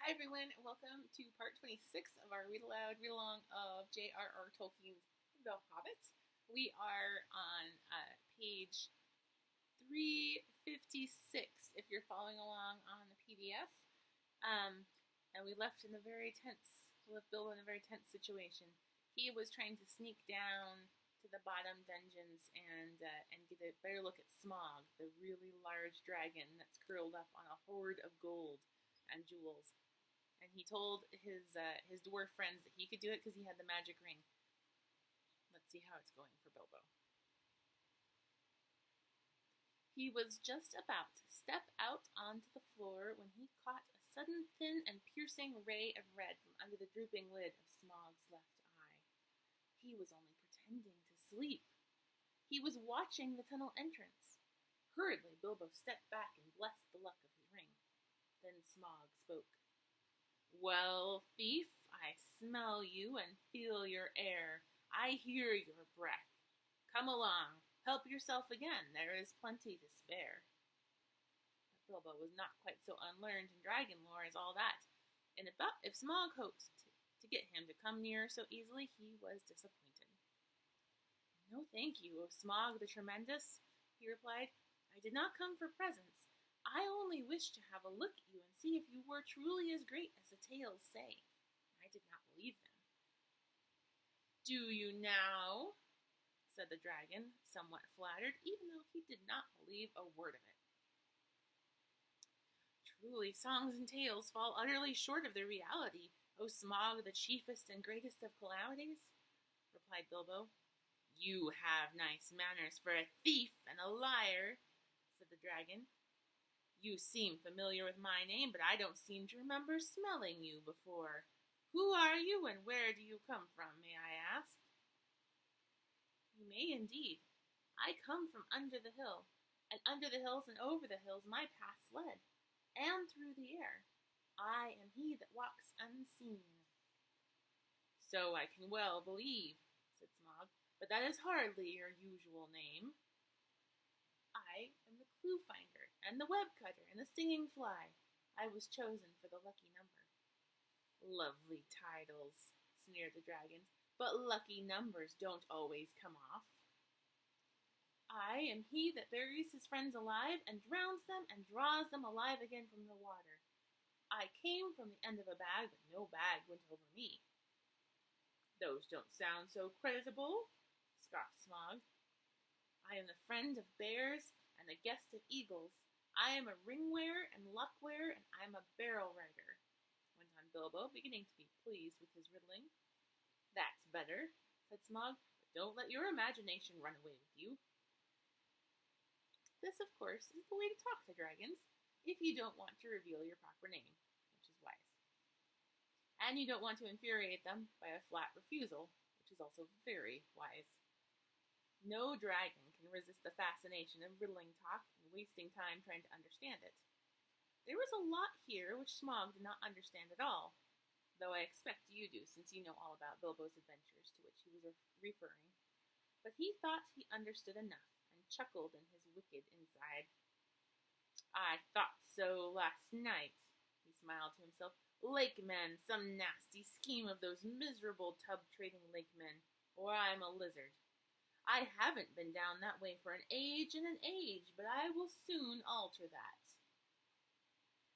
Hi everyone, and welcome to part 26 of our Read Aloud, Read Along of J.R.R. Tolkien's The Hobbit. We are on page 356 if you're following along on the PDF. And we left Bilbo in a very tense situation. He was trying to sneak down to the bottom dungeons and get a better look at Smaug, the really large dragon that's curled up on a hoard of gold and jewels. And he told his dwarf friends that he could do it because he had the magic ring. Let's see how it's going for Bilbo. He was just about to step out onto the floor when he caught a sudden thin and piercing ray of red from under the drooping lid of Smaug's left eye. He was only pretending to sleep. He was watching the tunnel entrance. Hurriedly, Bilbo stepped back and blessed the luck of his ring. Then Smaug spoke. "Well, thief, I smell you and feel your air. I hear your breath. Come along, help yourself again, there is plenty to spare." But Bilbo was not quite so unlearned in dragon lore as all that, and if Smaug hoped to get him to come near so easily, he was disappointed. "No thank you, O Smaug the Tremendous," he replied. "I did not come for presents. I only wished to have a look at you and see if you were truly as great as the tales say. I did not believe them." "Do you now?" said the dragon, somewhat flattered, even though he did not believe a word of it. "Truly, songs and tales fall utterly short of the reality, O Smaug, the chiefest and greatest of calamities," replied Bilbo. "You have nice manners for a thief and a liar," said the dragon. "You seem familiar with my name, but I don't seem to remember smelling you before. Who are you, and where do you come from, may I ask?" "You may indeed. I come from under the hill, and under the hills and over the hills my paths led, and through the air. I am he that walks unseen." "So I can well believe," said Smaug, "but that is hardly your usual name." "I am the clue finder, and the web cutter, and the singing fly. I was chosen for the lucky number." "Lovely titles," sneered the dragon, "but lucky numbers don't always come off." "I am he that buries his friends alive, and drowns them, and draws them alive again from the water. I came from the end of a bag, but no bag went over me." "Those don't sound so creditable," scoffed Smaug. "I am the friend of bears and the guest of eagles. I am a ring wearer and luck wearer, and I am a barrel rider," went on Bilbo, beginning to be pleased with his riddling. "That's better," said Smaug, "but don't let your imagination run away with you." This, of course, is the way to talk to dragons, if you don't want to reveal your proper name, which is wise. And you don't want to infuriate them by a flat refusal, which is also very wise. No dragon can resist the fascination of riddling talk and wasting time trying to understand it. There was a lot here which Smaug did not understand at all, though I expect you do, since you know all about Bilbo's adventures to which he was referring. But he thought he understood enough, and chuckled in his wicked inside. "I thought so last night," he smiled to himself. "Lakemen, some nasty scheme of those miserable tub-trading lakemen, or I'm a lizard. I haven't been down that way for an age and an age, but I will soon alter that."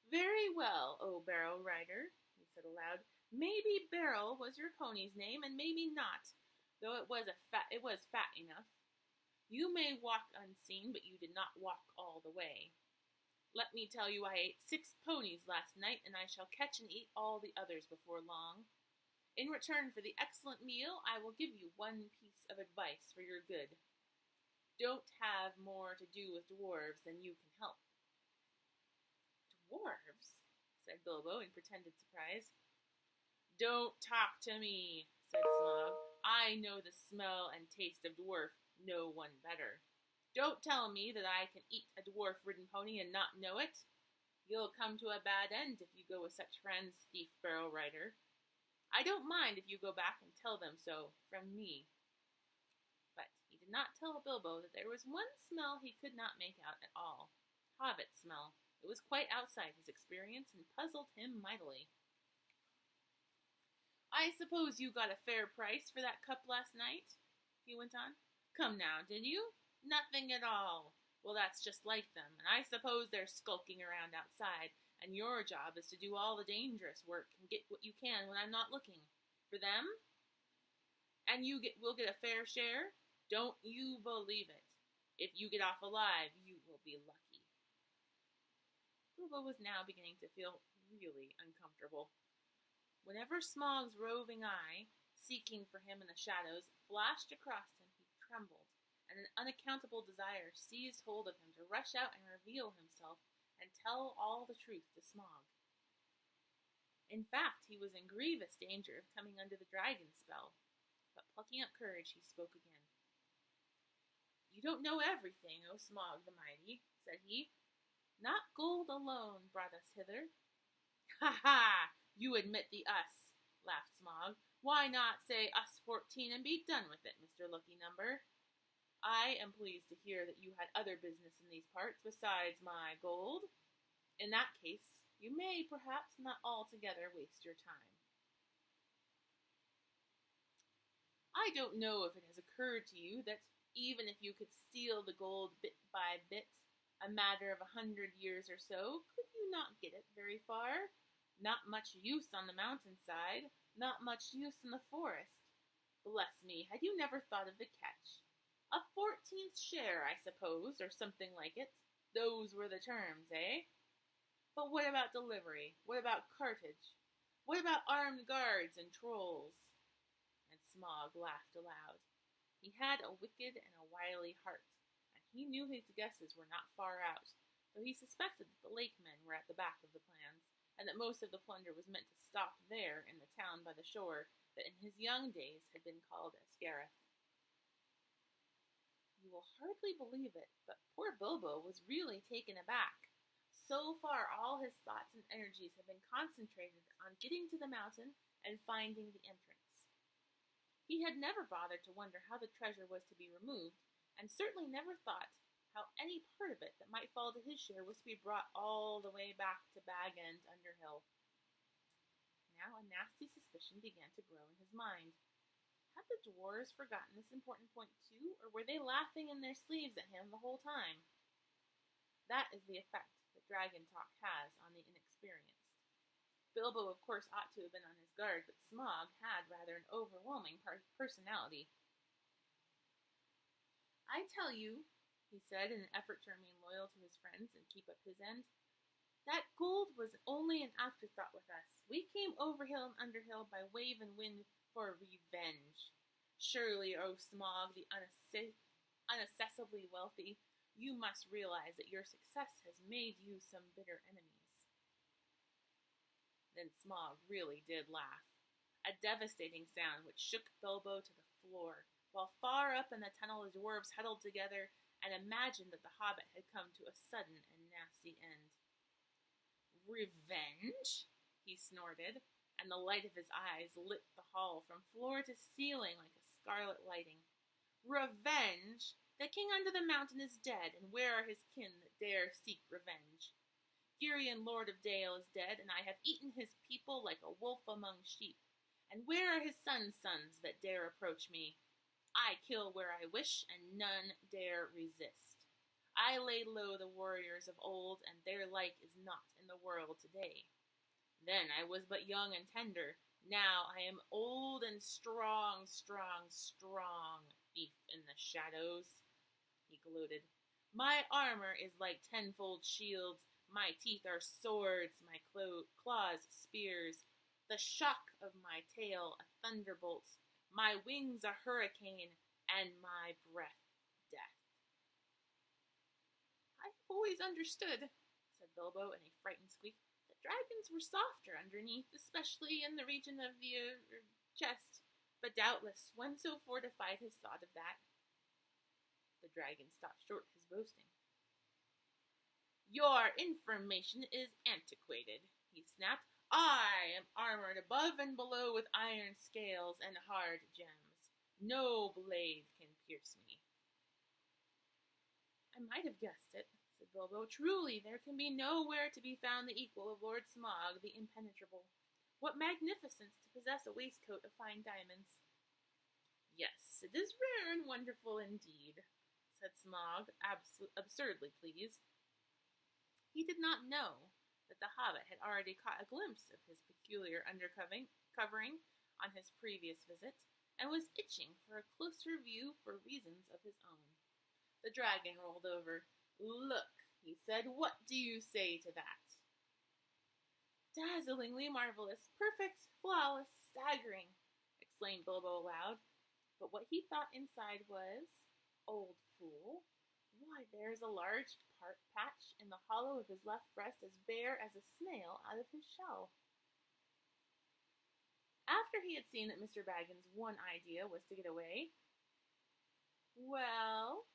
"Very well, O Barrow Rider," he said aloud. "Maybe Barrel was your pony's name, and maybe not, though it was fat enough. You may walk unseen, but you did not walk all the way. Let me tell you I ate 6 ponies last night, and I shall catch and eat all the others before long. In return for the excellent meal, I will give you one piece of advice for your good. Don't have more to do with dwarves than you can help." "Dwarves?" said Bilbo in pretended surprise. "Don't talk to me," said Smaug. "I know the smell and taste of dwarf, no one better. Don't tell me that I can eat a dwarf-ridden pony and not know it. You'll come to a bad end if you go with such friends, thief barrow rider. I don't mind if you go back and tell them so, from me." But he did not tell Bilbo that there was one smell he could not make out at all. Hobbit smell, It was quite outside his experience and puzzled him mightily. "I suppose you got a fair price for that cup last night?" he went on. "Come now, did you?" "Nothing at all." "Well, that's just like them, and I suppose they're skulking around outside, and your job is to do all the dangerous work and get what you can when I'm not looking. For them? And will get a fair share? Don't you believe it. If you get off alive, you will be lucky." Bilbo was now beginning to feel really uncomfortable. Whenever Smaug's roving eye, seeking for him in the shadows, flashed across him, he trembled, and an unaccountable desire seized hold of him to rush out and reveal himself and tell all the truth to Smaug. In fact, he was in grievous danger of coming under the dragon spell, but plucking up courage, he spoke again. "You don't know everything, O Smaug the Mighty," said he. "Not gold alone brought us hither." "Ha ha! You admit the us," laughed Smaug. "Why not say us 14 and be done with it, Mr. Lucky Number? I am pleased to hear that you had other business in these parts besides my gold. In that case, you may perhaps not altogether waste your time. I don't know if it has occurred to you that even if you could steal the gold bit by bit, a matter of 100 years or so, could you not get it very far? Not much use on the mountainside, not much use in the forest. Bless me, had you never thought of the catch? A 14th share, I suppose, or something like it. Those were the terms, eh? But what about delivery? What about cartage? What about armed guards and trolls?" And Smaug laughed aloud. He had a wicked and a wily heart, and he knew his guesses were not far out, though he suspected that the lake men were at the back of the plans, and that most of the plunder was meant to stop there in the town by the shore that in his young days had been called Esgareth. You will hardly believe it, but poor Bilbo was really taken aback. So far all his thoughts and energies had been concentrated on getting to the mountain and finding the entrance. He had never bothered to wonder how the treasure was to be removed, and certainly never thought how any part of it that might fall to his share was to be brought all the way back to Bag End Underhill. Now a nasty suspicion began to grow in his mind. Had the dwarves forgotten this important point too, or were they laughing in their sleeves at him the whole time? That is the effect that dragon talk has on the inexperienced. Bilbo, of course, ought to have been on his guard, but Smaug had rather an overwhelming personality. "I tell you," he said, in an effort to remain loyal to his friends and keep up his end, "that gold was only an afterthought with us. We came over hill and under hill by wave and wind for revenge. Surely, O Smaug, the unaccessibly wealthy, you must realize that your success has made you some bitter enemies." Then Smaug really did laugh, a devastating sound which shook Bilbo to the floor, while far up in the tunnel the dwarves huddled together and imagined that the hobbit had come to a sudden and nasty end. "Revenge?" he snorted, and the light of his eyes lit the hall from floor to ceiling like a scarlet lighting. "Revenge? The king under the mountain is dead, and where are his kin that dare seek revenge? Girion, Lord of Dale, is dead, and I have eaten his people like a wolf among sheep. And where are his sons' that dare approach me? I kill where I wish, and none dare resist. I laid low the warriors of old, and their like is not in the world today. Then I was but young and tender. Now I am old and strong, thief in the shadows," he gloated. "My armor is like tenfold shields, my teeth are swords, my claws spears, the shock of my tail a thunderbolt, my wings a hurricane, and my breath death." "I have always understood," said Bilbo in a frightened squeak, "that dragons were softer underneath, especially in the region of the chest, but doubtless one so fortified has thought of that." The dragon stopped short his boasting. "Your information is antiquated," he snapped. "I am armored above and below with iron scales and hard gems. No blade can pierce me." "I might have guessed it," said said Bilbo. "Truly, there can be nowhere to be found the equal of Lord Smog, the impenetrable. What magnificence to possess a waistcoat of fine diamonds!" "Yes, it is rare and wonderful indeed," said Smog, absurdly pleased. He did not know that the Hobbit had already caught a glimpse of his peculiar covering on his previous visit, and was itching for a closer view for reasons of his own. The dragon rolled over. "Look," he said, "what do you say to that?" "Dazzlingly marvelous, perfect, flawless, staggering," exclaimed Bilbo aloud. But what he thought inside was, "Old fool, why, there's a large patch in the hollow of his left breast as bare as a snail out of his shell." After he had seen that Mr. Baggins' one idea was to get away, "Well,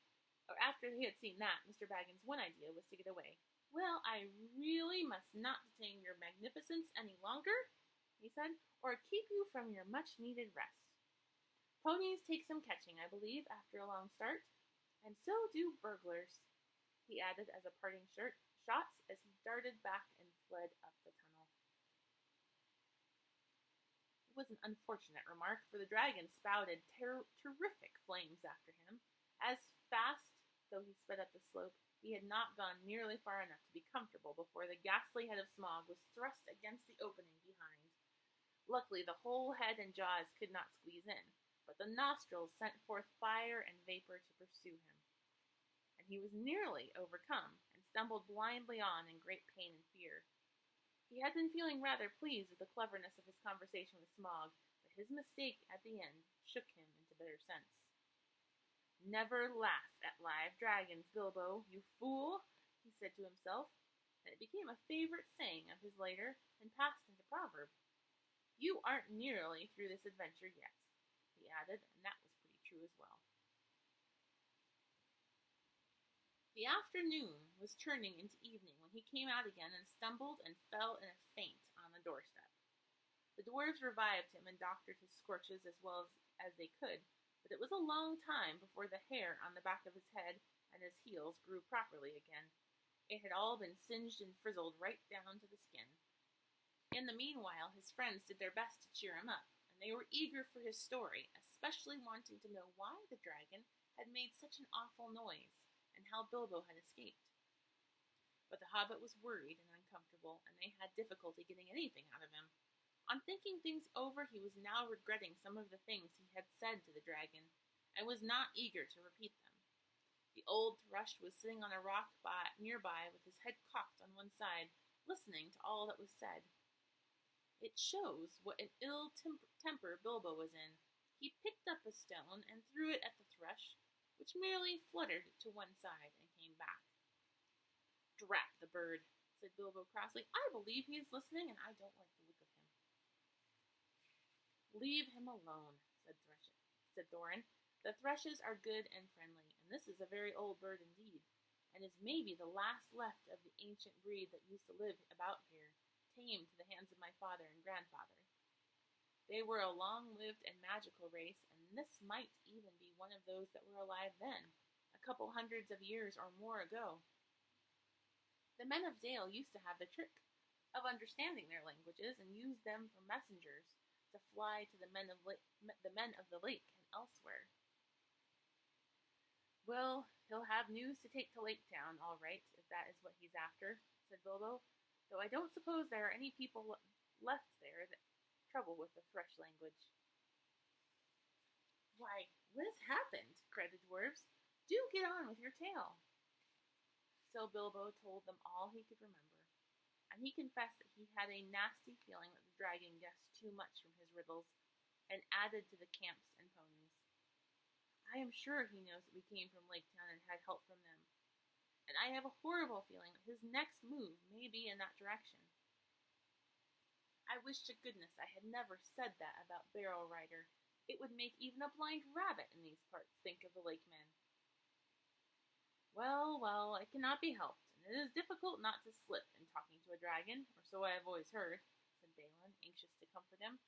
I really must not detain your magnificence any longer," he said, "or keep you from your much-needed rest. Ponies take some catching, I believe, after a long start, and so do burglars," he added as a parting shot as he darted back and fled up the tunnel. It was an unfortunate remark, for the dragon spouted terrific flames after him. As fast though he sped up the slope, he had not gone nearly far enough to be comfortable before the ghastly head of Smog was thrust against the opening behind. Luckily, the whole head and jaws could not squeeze in, but the nostrils sent forth fire and vapor to pursue him, and he was nearly overcome, and stumbled blindly on in great pain and fear. He had been feeling rather pleased with the cleverness of his conversation with Smog, but his mistake at the end shook him into better sense. "Never laugh at live dragons, Bilbo, you fool," he said to himself, and it became a favorite saying of his later, and passed into proverb. "You aren't nearly through this adventure yet," he added, and that was pretty true as well. The afternoon was turning into evening when he came out again and stumbled and fell in a faint on the doorstep. The dwarves revived him and doctored his scorches as well as they could, but it was a long time before the hair on the back of his head and his heels grew properly again. It had all been singed and frizzled right down to the skin. In the meanwhile, his friends did their best to cheer him up, and they were eager for his story, especially wanting to know why the dragon had made such an awful noise, and how Bilbo had escaped. But the Hobbit was worried and uncomfortable, and they had difficulty getting anything out of him. On thinking things over, he was now regretting some of the things he had said to the dragon, and was not eager to repeat them. The old thrush was sitting on a rock nearby with his head cocked on one side, listening to all that was said. It shows what an ill temper Bilbo was in. He picked up a stone and threw it at the thrush, which merely fluttered to one side and came back. "Drat the bird," said Bilbo crossly. "I believe he is listening, and I don't like the look of him." "Leave him alone," said Thorin. "The thrushes are good and friendly, and this is a very old bird indeed, and is maybe the last left of the ancient breed that used to live about here, tamed to the hands of my father and grandfather. They were a long-lived and magical race, and this might even be one of those that were alive then, a couple hundreds of years or more ago. The men of Dale used to have the trick of understanding their languages and used them for messengers to fly to the men of the lake and elsewhere." "Well, he'll have news to take to Lake Town, all right, if that is what he's after," said Bilbo, "though I don't suppose there are any people left there that trouble with the thrush language." "Why, what has happened?" cried the dwarfs. "Do get on with your tale." So Bilbo told them all he could remember, and he confessed that he had a nasty feeling that the dragon guessed too much from his riddles, and added to the camps and ponies. "I am sure he knows that we came from Lake Town and had help from them, and I have a horrible feeling that his next move may be in that direction. I wish to goodness I had never said that about Barrow Rider. It would make even a blind rabbit in these parts think of the lake men." "Well, well, it cannot be helped, and it is difficult not to slip in talking to a dragon, or so I have always heard," said Balin, anxious to comfort him.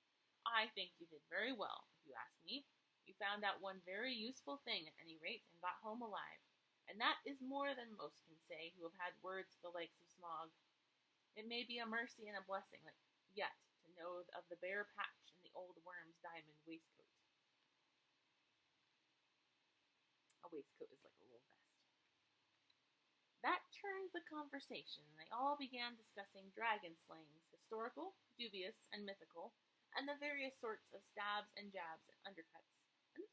"I think you did very well, if you ask me. You found out one very useful thing, at any rate, and got home alive, and that is more than most can say who have had words with the likes of Smog. It may be a mercy and a blessing, yet, to know of the bare patch in the old worm's diamond waistcoat. A waistcoat is like a little vest. That turned the conversation, and they all began discussing dragon slayings, historical, dubious, and mythical, and the various sorts of stabs and jabs and undercuts, and the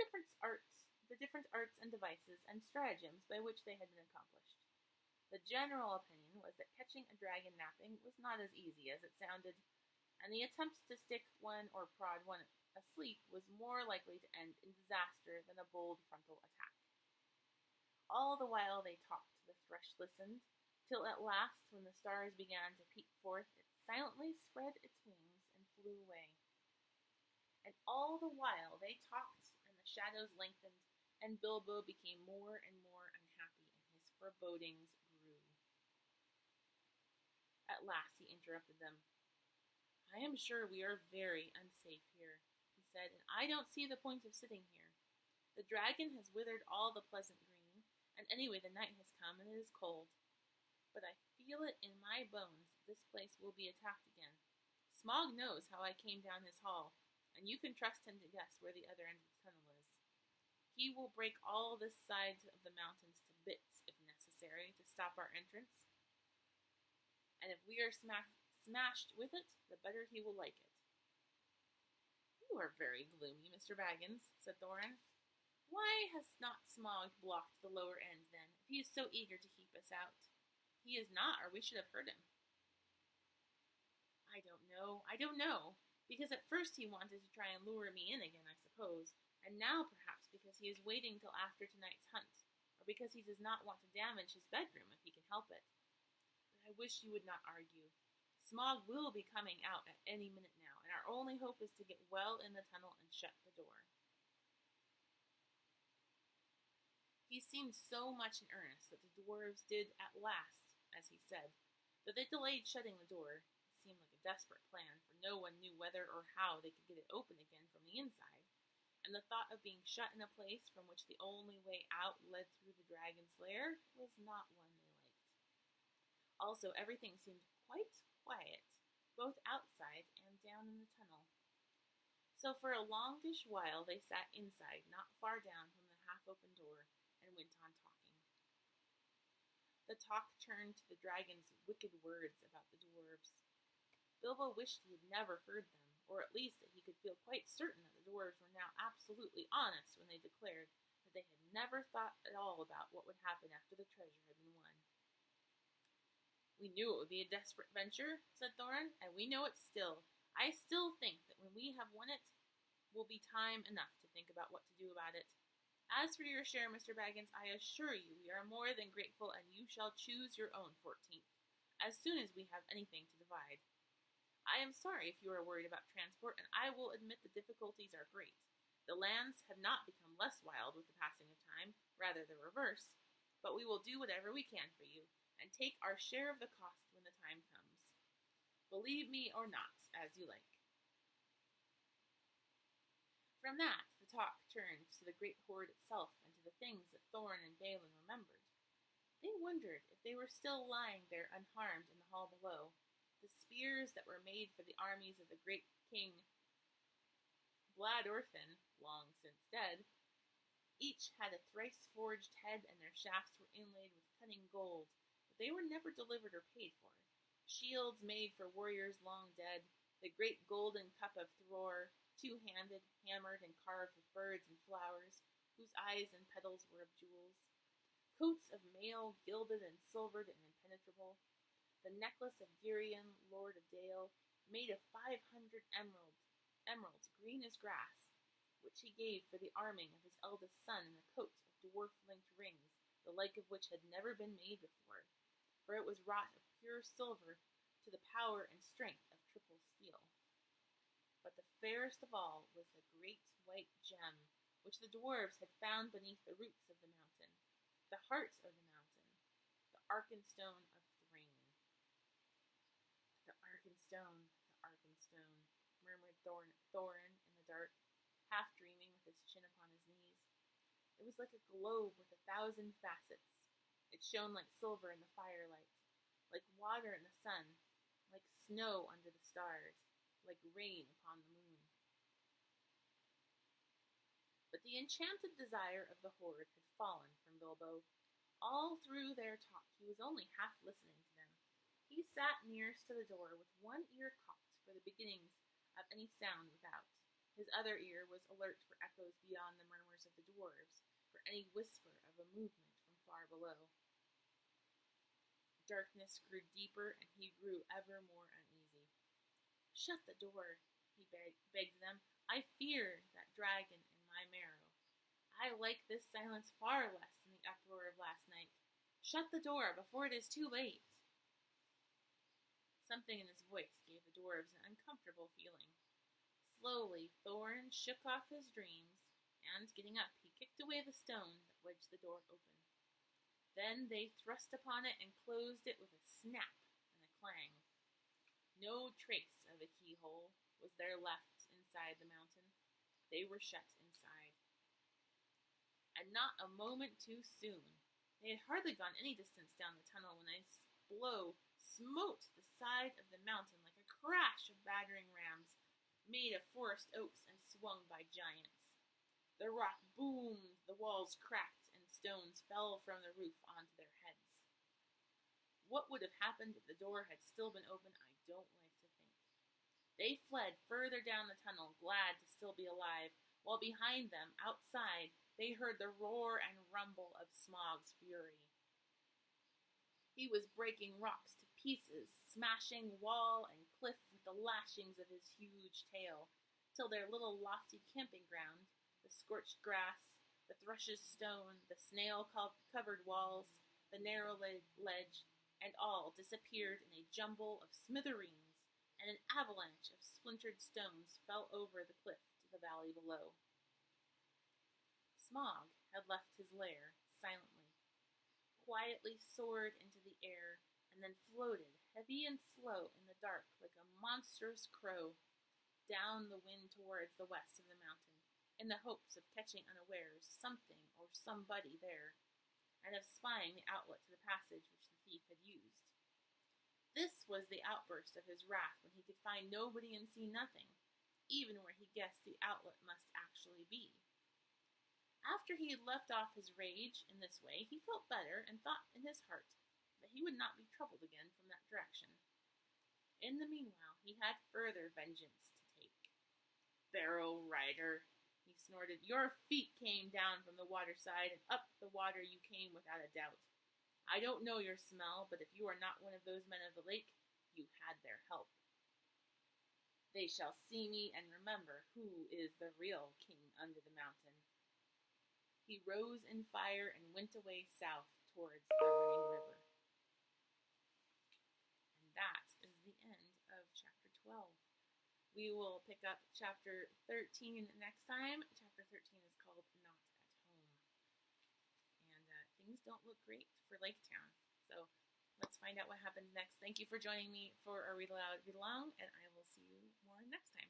different arts and devices and stratagems by which they had been accomplished. The general opinion was that catching a dragon napping was not as easy as it sounded, and the attempt to stick one or prod one asleep was more likely to end in disaster than a bold frontal attack. All the while they talked, the thrush listened, till at last, when the stars began to peep forth, it silently spread its wings and flew away. And all the while they talked, and the shadows lengthened, and Bilbo became more and more unhappy, and his forebodings grew. At last he interrupted them. "I am sure we are very unsafe here," he said, "and I don't see the point of sitting here. The dragon has withered all the pleasant green, and anyway the night has come, and it is cold. But I feel it in my bones that this place will be attacked again. Smog knows how I came down his hall, and you can trust him to guess where the other end of the tunnel is. He will break all this side of the mountains to bits, if necessary, to stop our entrance, and if we are smashed with it, the better he will like it." "You are very gloomy, Mr. Baggins," said Thorin. "Why has not Smog blocked the lower end, then, if he is so eager to keep us out? He is not, or we should have heard him." I don't know. Because at first he wanted to try and lure me in again, I suppose, and now perhaps because he is waiting till after tonight's hunt, or because he does not want to damage his bedroom if he can help it. But I wish you would not argue. Smog will be coming out at any minute now, and our only hope is to get well in the tunnel and shut the door." He seemed so much in earnest that the dwarves did at last, as he said, but they delayed shutting the door. It seemed like a desperate plan, for no one knew whether or how they could get it open again from the inside, and the thought of being shut in a place from which the only way out led through the dragon's lair was not one they liked. Also, everything seemed quite quiet, both outside and down in the tunnel. So for a longish while they sat inside, not far down from the half-open door, and went on talking. The talk turned to the dragon's wicked words about the dwarves. Bilbo wished he had never heard them, or at least that he could feel quite certain that the dwarves were now absolutely honest when they declared that they had never thought at all about what would happen after the treasure had been won. "We knew it would be a desperate venture," said Thorin, "and we know it still. I still think that when we have won it, will be time enough to think about what to do about it. As for your share, Mr. Baggins, I assure you we are more than grateful, and you shall choose your own 14th, as soon as we have anything to divide. I am sorry if you are worried about transport, and I will admit the difficulties are great. The lands have not become less wild with the passing of time, rather the reverse, but we will do whatever we can for you, and take our share of the cost when the time comes. Believe me or not, as you like." From that, the talk turned to the great hoard itself and to the things that Thorin and Balin remembered. They wondered if they were still lying there unharmed in the hall below, the spears that were made for the armies of the great king Bladorfin, long since dead. Each had a thrice-forged head, and their shafts were inlaid with cunning gold, but they were never delivered or paid for. Shields made for warriors long dead, the great golden cup of Thror, two-handed, hammered, and carved with birds and flowers, whose eyes and petals were of jewels. Coats of mail, gilded and silvered and impenetrable. The necklace of Girion, Lord of Dale, made of 500 emeralds green as grass, which he gave for the arming of his eldest son in a coat of dwarf-linked rings, the like of which had never been made before, for it was wrought of pure silver to the power and strength of triple steel. But the fairest of all was the great white gem, which the dwarves had found beneath the roots of the mountain, the heart of the mountain, the Arkenstone of Thrain. "The Arkenstone," murmured Thorin in the dark, half dreaming with his chin upon his knees. It was like a globe with 1,000 facets, It shone like silver in the firelight, like water in the sun, like snow under the stars, like rain upon the moon. But the enchanted desire of the horde had fallen from Bilbo. All through their talk he was only half listening to them. He sat nearest to the door with one ear cocked for the beginnings of any sound without. His other ear was alert for echoes beyond the murmurs of the dwarves, for any whisper of a movement from far below. Darkness grew deeper, and he grew ever more uneasy. "Shut the door," he begged them. "I fear that dragon in my marrow. I like this silence far less than the uproar of last night. Shut the door before it is too late." Something in his voice gave the dwarves an uncomfortable feeling. Slowly, Thorn shook off his dreams, and, getting up, he kicked away the stone that wedged the door open. Then they thrust upon it and closed it with a snap and a clang. No trace of a keyhole was there left inside the mountain. They were shut inside. And not a moment too soon. They had hardly gone any distance down the tunnel when a blow smote the side of the mountain like a crash of battering rams, made of forest oaks and swung by giants. The rock boomed, the walls cracked, and stones fell from the roof onto their heads. What would have happened if the door had still been open, I don't like to think. They fled further down the tunnel, glad to still be alive, while behind them, outside, they heard the roar and rumble of Smaug's fury. He was breaking rocks to pieces, smashing wall and cliff with the lashings of his huge tail, till their little lofty camping ground, the scorched grass, the thrush's stone, the snail-covered walls, the narrow ledge, and all disappeared in a jumble of smithereens, and an avalanche of splintered stones fell over the cliff to the valley below. Smaug had left his lair silently, quietly soared into the air, and then floated, heavy and slow, in the dark like a monstrous crow, down the wind towards the west of the mountain, in the hopes of catching unawares something or somebody there, and of spying the outlet to the passage which the thief had used. This was the outburst of his wrath when he could find nobody and see nothing, even where he guessed the outlet must actually be. After he had left off his rage in this way, he felt better and thought in his heart that he would not be troubled again from that direction. In the meanwhile, he had further vengeance to take. "Barrow rider," he snorted, "your feet came down from the water side, and up the water you came without a doubt. I don't know your smell, but if you are not one of those men of the lake, you had their help. They shall see me and remember who is the real king under the mountain." He rose in fire and went away south towards the running river. And that is the end of chapter 12. We will pick up chapter 13 next time. Chapter 13 is called Not at Home. And things don't look great for Lake Town. So let's find out what happens next. Thank you for joining me for a Read Aloud, Read Along, and I will see you more next time.